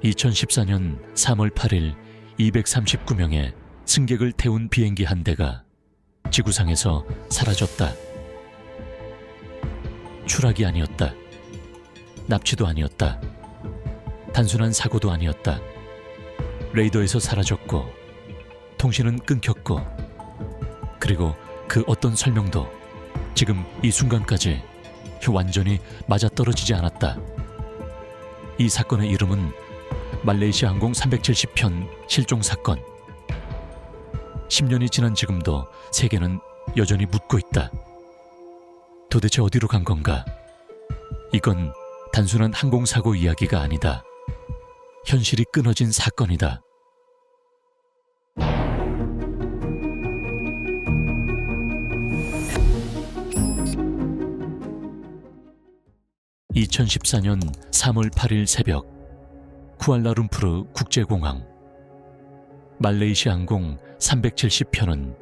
2014년 3월 8일 239명의 승객을 태운 비행기 한 대가 지구상에서 사라졌다. 추락이 아니었다. 납치도 아니었다. 단순한 사고도 아니었다. 레이더에서 사라졌고 통신은 끊겼고 그리고 그 어떤 설명도 지금 이 순간까지 완전히 맞아떨어지지 않았다. 이 사건의 이름은 말레이시아 항공 370편 실종 사건. 10년이 지난 지금도 세계는 여전히 묻고 있다. 도대체 어디로 간 건가? 이건 단순한 항공사고 이야기가 아니다. 현실이 끊어진 사건이다. (2014년 3월 8일) 새벽 쿠알라룸푸르 국제공항. 말레이시아 항공 370편은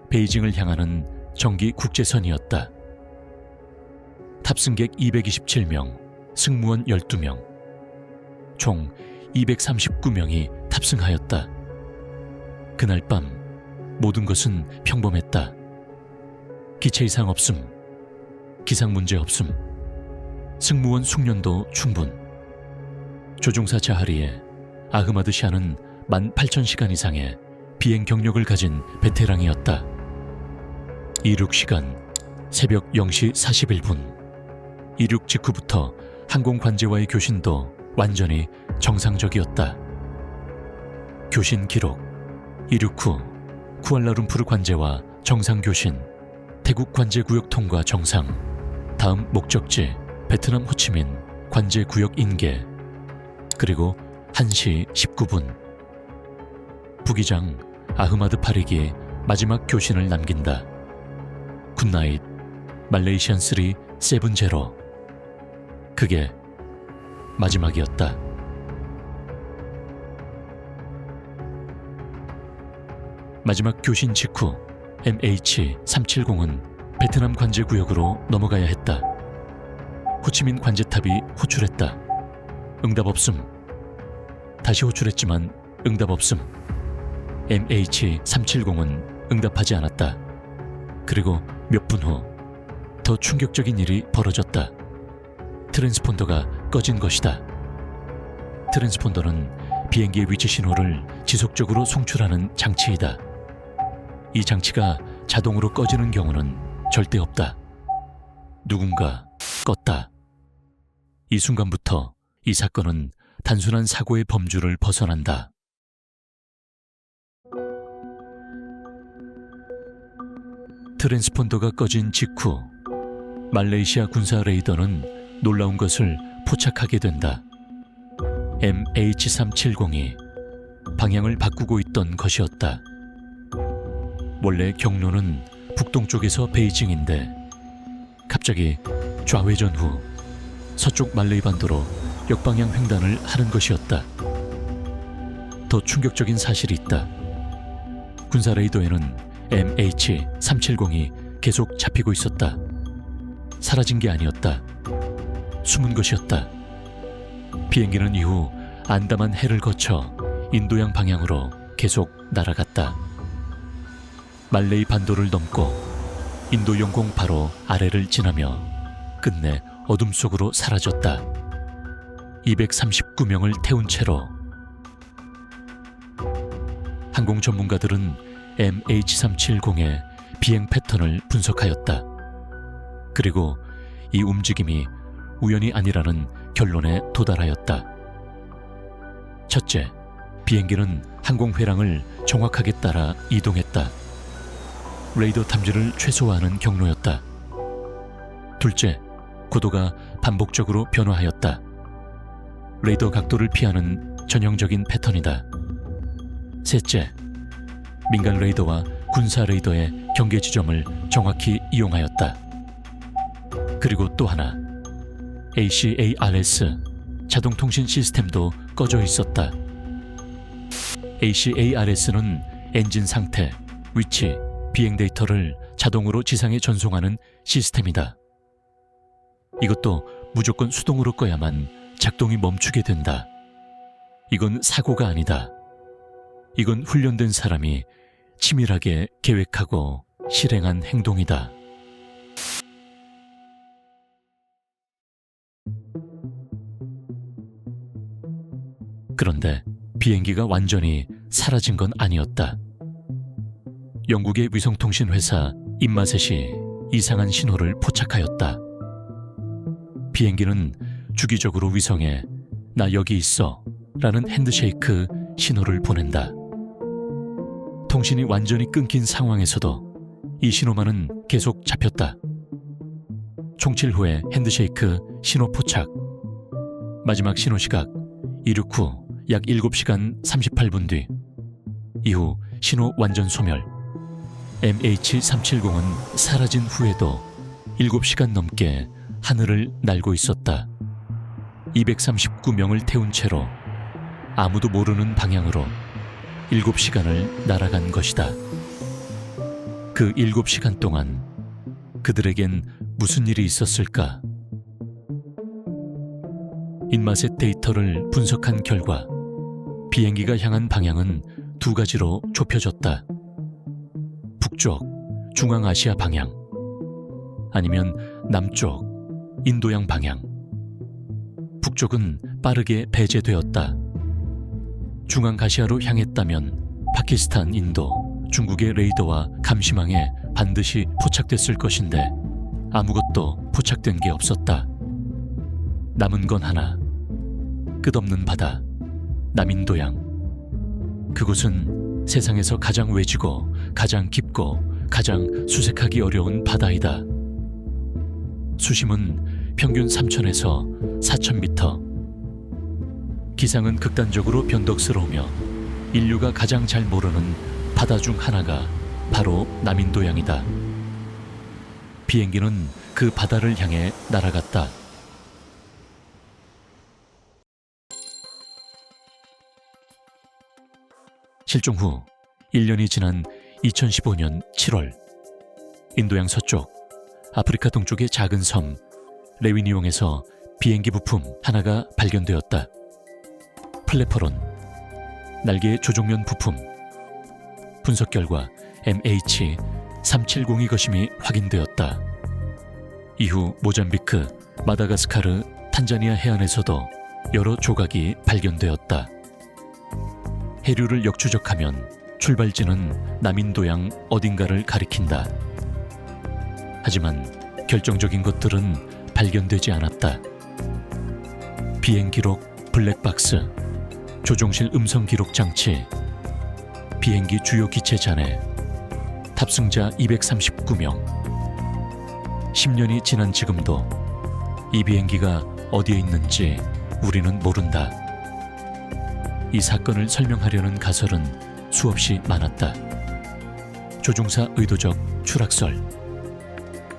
베이징을 향하는 정기 국제선이었다. 탑승객 227명, 승무원 12명, 총 239명이 탑승하였다. 그날 밤 모든 것은 평범했다. 기체 이상 없음, 기상 문제 없음, 승무원 숙련도 충분. 조종사 자하리에 아흐마드 샤는 18,000시간 이상의 비행 경력을 가진 베테랑이었다. 이륙 시간 새벽 0시 41분. 이륙 직후부터 항공 관제와의 교신도 완전히 정상적이었다. 교신 기록: 이륙 후 쿠알라룸푸르 관제와 정상 교신, 태국 관제구역 통과 정상, 다음 목적지 베트남 호치민 관제구역 인계, 그리고 1시 19분. 부기장 아흐마드 파릭이 마지막 교신을 남긴다. 굿나잇 말레이시안 370. 그게 마지막이었다. 마지막 교신 직후 MH370은 베트남 관제구역으로 넘어가야 했다. 호치민 관제탑이 호출했다. 응답 없음. 다시 호출했지만 응답 없음. MH370은 응답하지 않았다. 그리고 몇 분 후 더 충격적인 일이 벌어졌다. 트랜스폰더가 꺼진 것이다. 트랜스폰더는 비행기의 위치 신호를 지속적으로 송출하는 장치이다. 이 장치가 자동으로 꺼지는 경우는 절대 없다. 누군가 껐다. 이 순간부터 이 사건은 단순한 사고의 범주를 벗어난다. 트랜스폰더가 꺼진 직후 말레이시아 군사 레이더는 놀라운 것을 포착하게 된다. MH370이 방향을 바꾸고 있던 것이었다. 원래 경로는 북동쪽에서 베이징인데 갑자기 좌회전 후 서쪽 말레이 반도로 역방향 횡단을 하는 것이었다. 더 충격적인 사실이 있다. 군사 레이더에는 MH370이 계속 잡히고 있었다. 사라진 게 아니었다. 숨은 것이었다. 비행기는 이후 안다만 해를 거쳐 인도양 방향으로 계속 날아갔다. 말레이 반도를 넘고 인도 영공 바로 아래를 지나며 끝내 어둠 속으로 사라졌다. 239명을 태운 채로. 항공 전문가들은 MH370의 비행 패턴을 분석하였다. 그리고 이 움직임이 우연이 아니라는 결론에 도달하였다. 첫째, 비행기는 항공 회랑을 정확하게 따라 이동했다. 레이더 탐지를 최소화하는 경로였다. 둘째, 고도가 반복적으로 변화하였다. 레이더 각도를 피하는 전형적인 패턴이다. 셋째, 민간 레이더와 군사 레이더의 경계 지점을 정확히 이용하였다. 그리고 또 하나, ACARS 자동통신 시스템도 꺼져 있었다. ACARS는 엔진 상태, 위치, 비행 데이터를 자동으로 지상에 전송하는 시스템이다. 이것도 무조건 수동으로 꺼야만 작동이 멈추게 된다. 이건 사고가 아니다. 이건 훈련된 사람이 치밀하게 계획하고 실행한 행동이다. 그런데 비행기가 완전히 사라진 건 아니었다. 영국의 위성통신 회사 인마셋이 이상한 신호를 포착하였다. 비행기는 주기적으로 위성에 "나 여기 있어" 라는 핸드쉐이크 신호를 보낸다. 통신이 완전히 끊긴 상황에서도 이 신호만은 계속 잡혔다. 총칠 후에 핸드쉐이크 신호 포착. 마지막 신호 시각 이륙 후 약 7시간 38분 뒤. 이후 신호 완전 소멸. MH370은 사라진 후에도 7시간 넘게 하늘을 날고 있었다. 239명을 태운 채로 아무도 모르는 방향으로 7시간을 날아간 것이다. 그 7시간 동안 그들에겐 무슨 일이 있었을까? 인마셋 데이터를 분석한 결과 비행기가 향한 방향은 두 가지로 좁혀졌다. 북쪽, 중앙아시아 방향, 아니면 남쪽, 인도양 방향. 북쪽은 빠르게 배제되었다. 중앙아시아로 향했다면 파키스탄, 인도, 중국의 레이더와 감시망에 반드시 포착됐을 것인데 아무것도 포착된 게 없었다. 남은 건 하나, 끝없는 바다, 남인도양. 그곳은 세상에서 가장 외지고 가장 깊고 가장 수색하기 어려운 바다이다. 수심은 평균 3,000에서 4,000m. 기상은 극단적으로 변덕스러우며 인류가 가장 잘 모르는 바다 중 하나가 바로 남인도양이다. 비행기는 그 바다를 향해 날아갔다. 실종 후 1년이 지난 2015년 7월, 인도양 서쪽, 아프리카 동쪽의 작은 섬 레위니옹에서 비행기 부품 하나가 발견되었다. 플래퍼론, 날개 조종면 부품. 분석 결과 MH370이 것임이 확인되었다. 이후 모잠비크, 마다가스카르, 탄자니아 해안에서도 여러 조각이 발견되었다. 해류를 역추적하면 출발지는 남인도양 어딘가를 가리킨다. 하지만 결정적인 것들은 발견되지 않았다. 비행 기록 블랙박스, 조종실 음성 기록 장치, 비행기 주요 기체 잔해, 탑승자 239명. 10년이 지난 지금도 이 비행기가 어디에 있는지 우리는 모른다. 이 사건을 설명하려는 가설은 수없이 많았다. 조종사 의도적 추락설,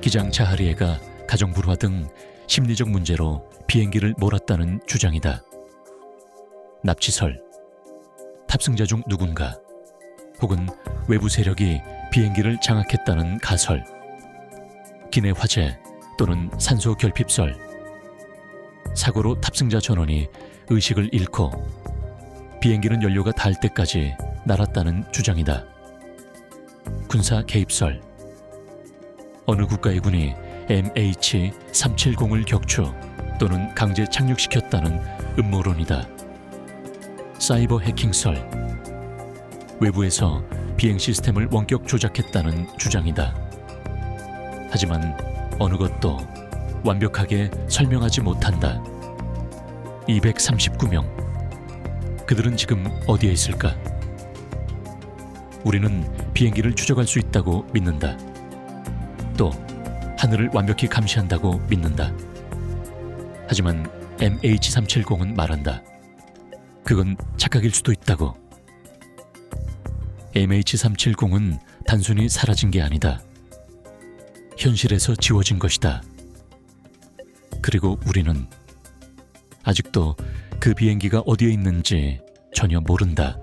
기장 자하리에가 가정불화 등 심리적 문제로 비행기를 몰았다는 주장이다. 납치설, 탑승자 중 누군가 혹은 외부 세력이 비행기를 장악했다는 가설, 기내 화재 또는 산소 결핍설, 사고로 탑승자 전원이 의식을 잃고 비행기는 연료가 닿을 때까지 날았다는 주장이다. 군사 개입설, 어느 국가의 군이 MH370을 격추 또는 강제 착륙시켰다는 음모론이다. 사이버 해킹설, 외부에서 비행 시스템을 원격 조작했다는 주장이다. 하지만 어느 것도 완벽하게 설명하지 못한다. 239명. 그들은 지금 어디에 있을까? 우리는 비행기를 추적할 수 있다고 믿는다. 또 하늘을 완벽히 감시한다고 믿는다. 하지만 MH370은 말한다. 그건 착각일 수도 있다고. MH370은 단순히 사라진 게 아니다. 현실에서 지워진 것이다. 그리고 우리는 아직도 그 비행기가 어디에 있는지 전혀 모른다.